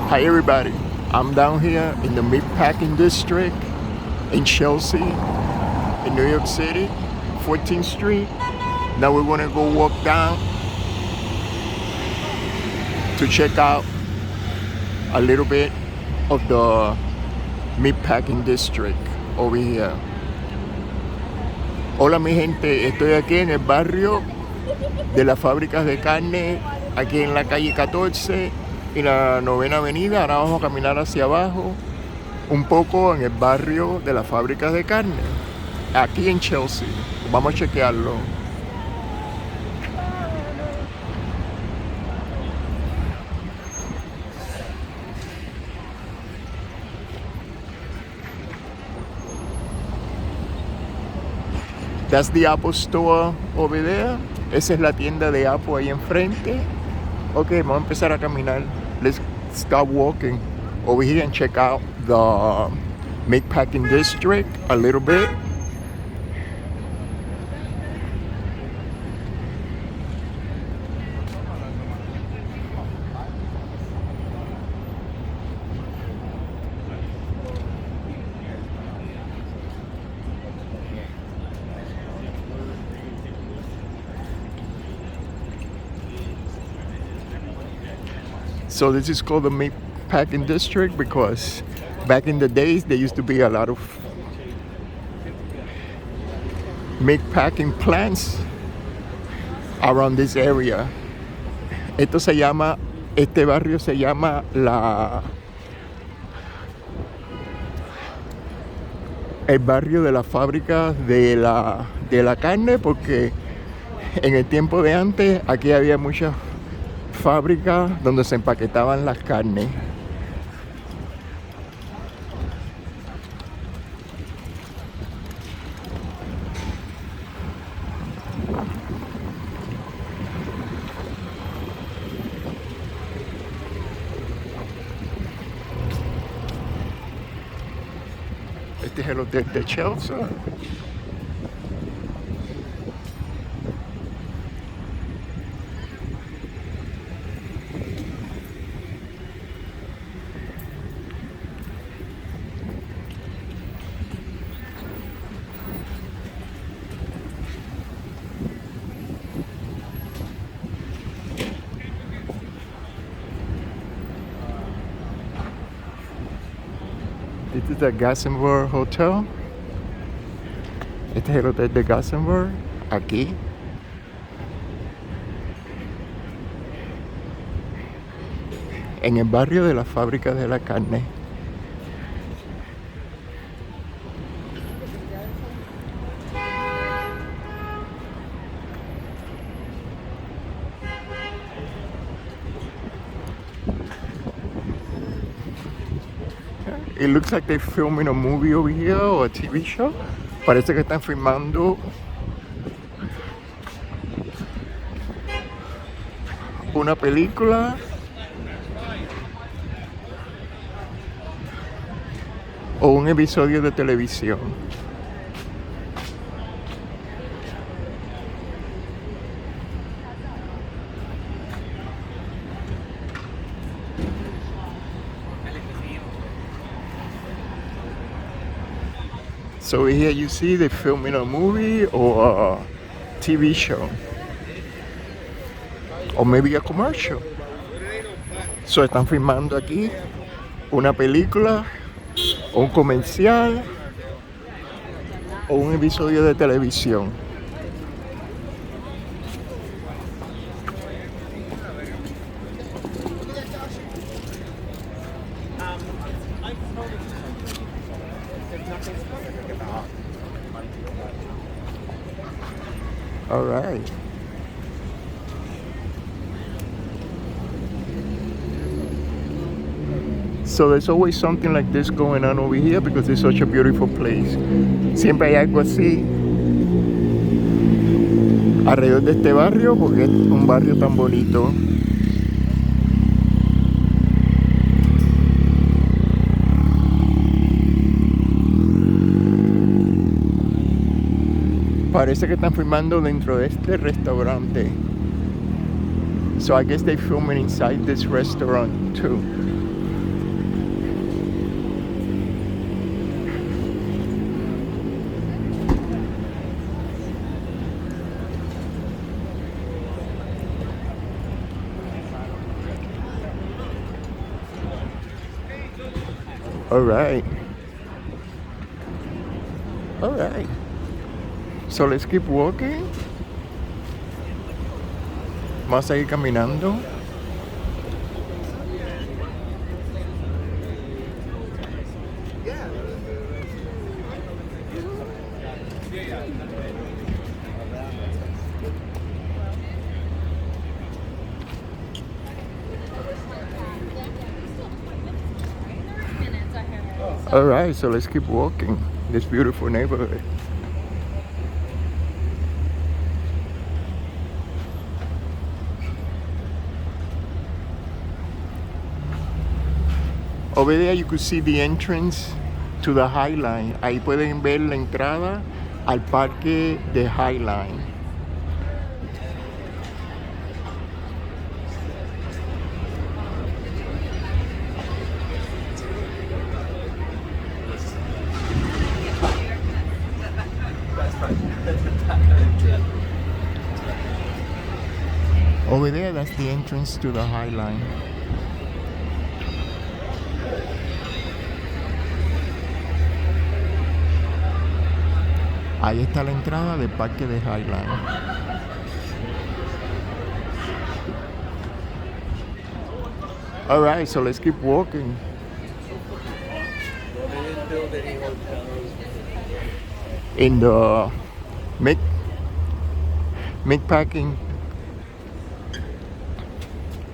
Hi everybody, I'm down here in the Meatpacking district in Chelsea, in New York City, 14th Street. Now we want to go walk down to check out a little bit of the Meatpacking district over here. Hola mi gente, estoy aquí en el barrio de las fábricas de carne, aquí en la calle 14 y la 9ª avenida. Ahora vamos a caminar hacia abajo un poco en el barrio de las fábricas de carne, aquí en Chelsea. Vamos a chequearlo. That's the Apple store over there. Esa es la tienda de Apple ahí enfrente. Ok, vamos a empezar a caminar. Let's start walking over here and check out the Meatpacking district a little bit. So this is called the Meatpacking district because back in the days there used to be a lot of meatpacking plants around this area. Este barrio se llama el barrio de la fábrica de la carne, porque en el tiempo de antes aquí había muchas fábrica donde se empaquetaban las carnes. Este es el hotel de Chelsea. This is the Gastenborg Hotel. Este es el hotel de Gastenborg, aquí. En el barrio de la fábrica de la carne. It looks like they're filming a movie over here or a TV show. Parece que están filmando una película o un episodio de televisión. So here you see they're filming a movie or a TV show. Or maybe a commercial. So están filmando aquí una película, o un comercial, o un episodio de televisión. All right. So there's always something like this going on over here because it's such a beautiful place. Siempre hay algo así alrededor de este barrio porque es un barrio tan bonito. Parece que están filmando dentro de este restaurante. So I guess they're filming inside this restaurant too. All right. All right. So let's keep walking. Vamos a seguir caminando. All right, so let's keep walking this beautiful neighborhood. Over there you could see the entrance to the High Line. Ahí pueden ver la entrada al parque de High Line. Over there, that's the entrance to the High Line. Ahí está la entrada del parque de High Line. All right, so let's keep walking. In the Meatpacking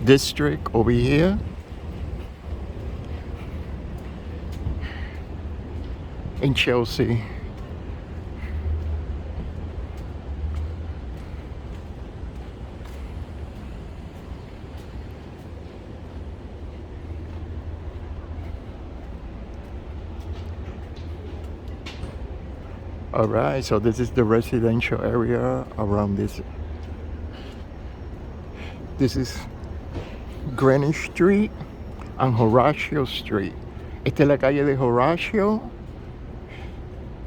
district over here. In Chelsea. All right, so this is the residential area around this. This is Greenwich Street and Horatio Street. Esta es la calle de Horatio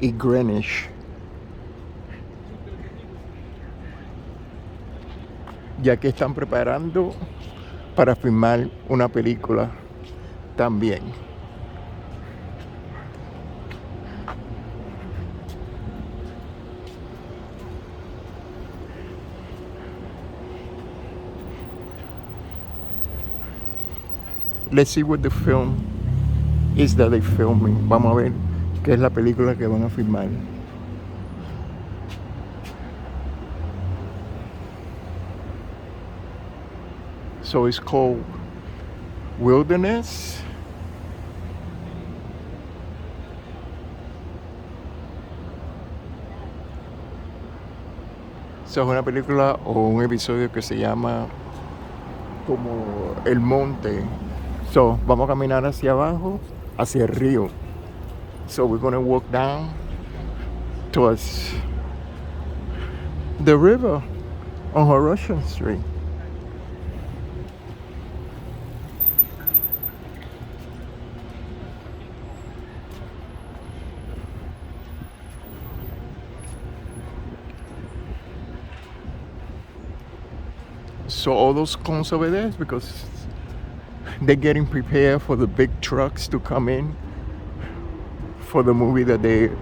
y Greenwich. Ya que están preparando para filmar una película también. Let's see what the film is that they're filming. Vamos a ver qué es la película que van a filmar. So it's called Wilderness. So es una película o un episodio que se llama como El Monte. So, vamos a caminar hacia abajo, hacia el río. So we're gonna walk down towards the river on Horatio Street. So all those cones over there is because they're getting prepared for the big trucks to come in for the movie that they're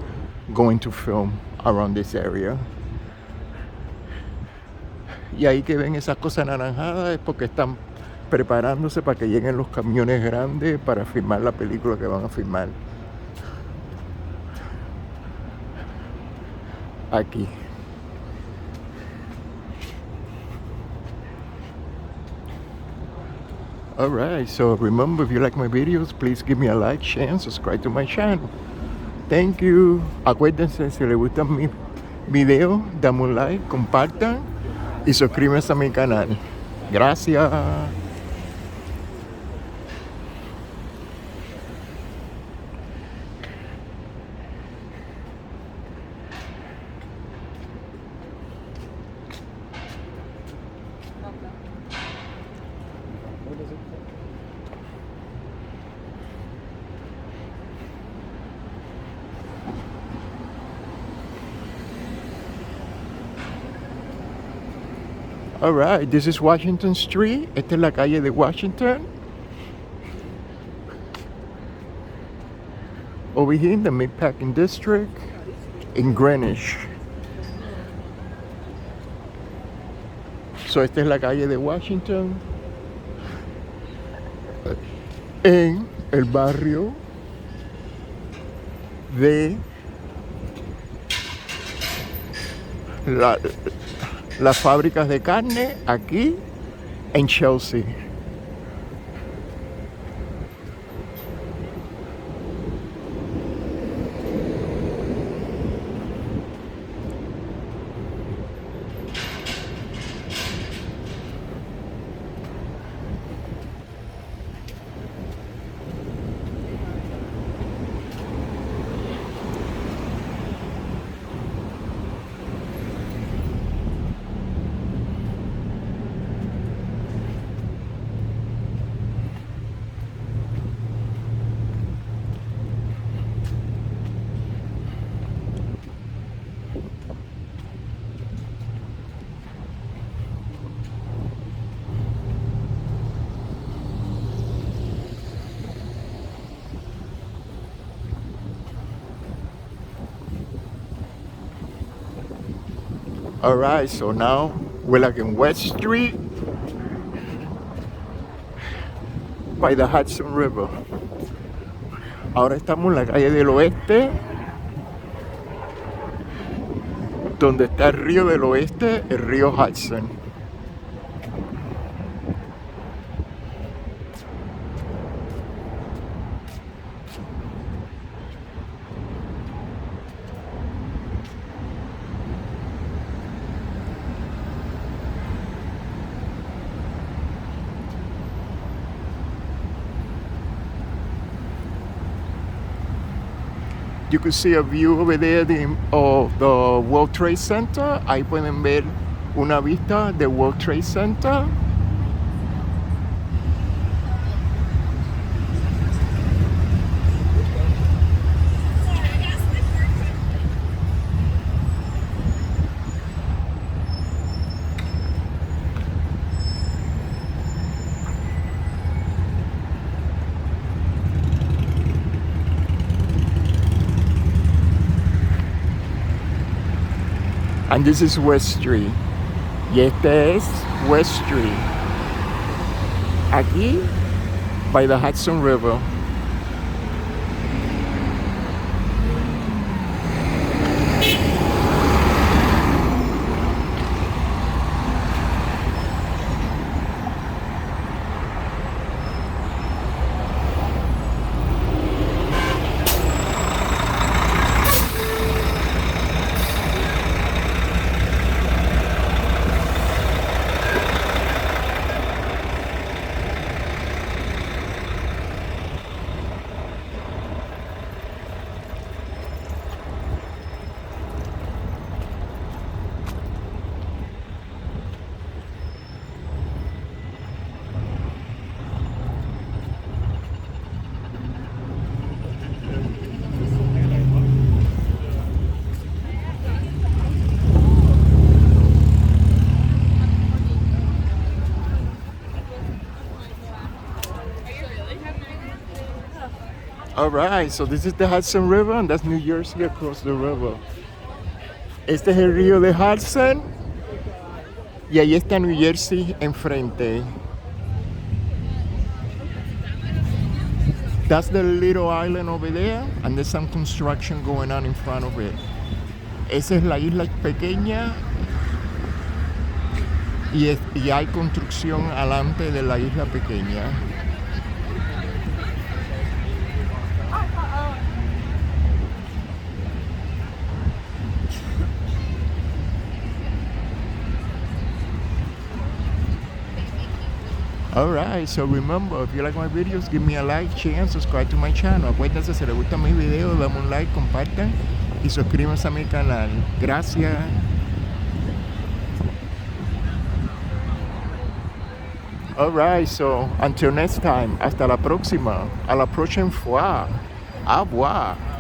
going to film around this area. Y ahí que ven esas cosas anaranjadas es porque están preparándose para que lleguen los camiones grandes para filmar la película que van a filmar aquí. Alright, so remember, if you like my videos, please give me a like, share, and subscribe to my channel. Thank you. Acuérdense, si les gustan mis videos, dame un like, compartan y suscríbanse a mi canal. Gracias. Alright, this is Washington Street. Esta es la calle de Washington. over here in the Meatpacking district in Greenwich. So esta es la calle de Washington en el barrio de las fábricas de carne aquí en Chelsea. Alright, so now we're like in West Street by the Hudson River. Ahora estamos en la calle del oeste, donde está el río del oeste, el río Hudson. You can see a view over there of the World Trade Center. Ahí pueden ver una vista del World Trade Center. And this is West Street. Y este es West Street. Aquí, by the Hudson River. Alright, so this is the Hudson River and that's New Jersey across the river. Este es el río de Hudson y ahí está New Jersey enfrente. That's the little island over there and there's some construction going on in front of it. Esa es la isla pequeña y hay construcción alante de la isla pequeña. Alright, so remember, if you like my videos, give me a like, share, and subscribe to my channel. Acuérdense, si les gustan mis videos, dame un like, compartan y suscríbanse a mi canal. Gracias. Alright, so until next time, hasta la próxima. A la próxima fois. Au revoir.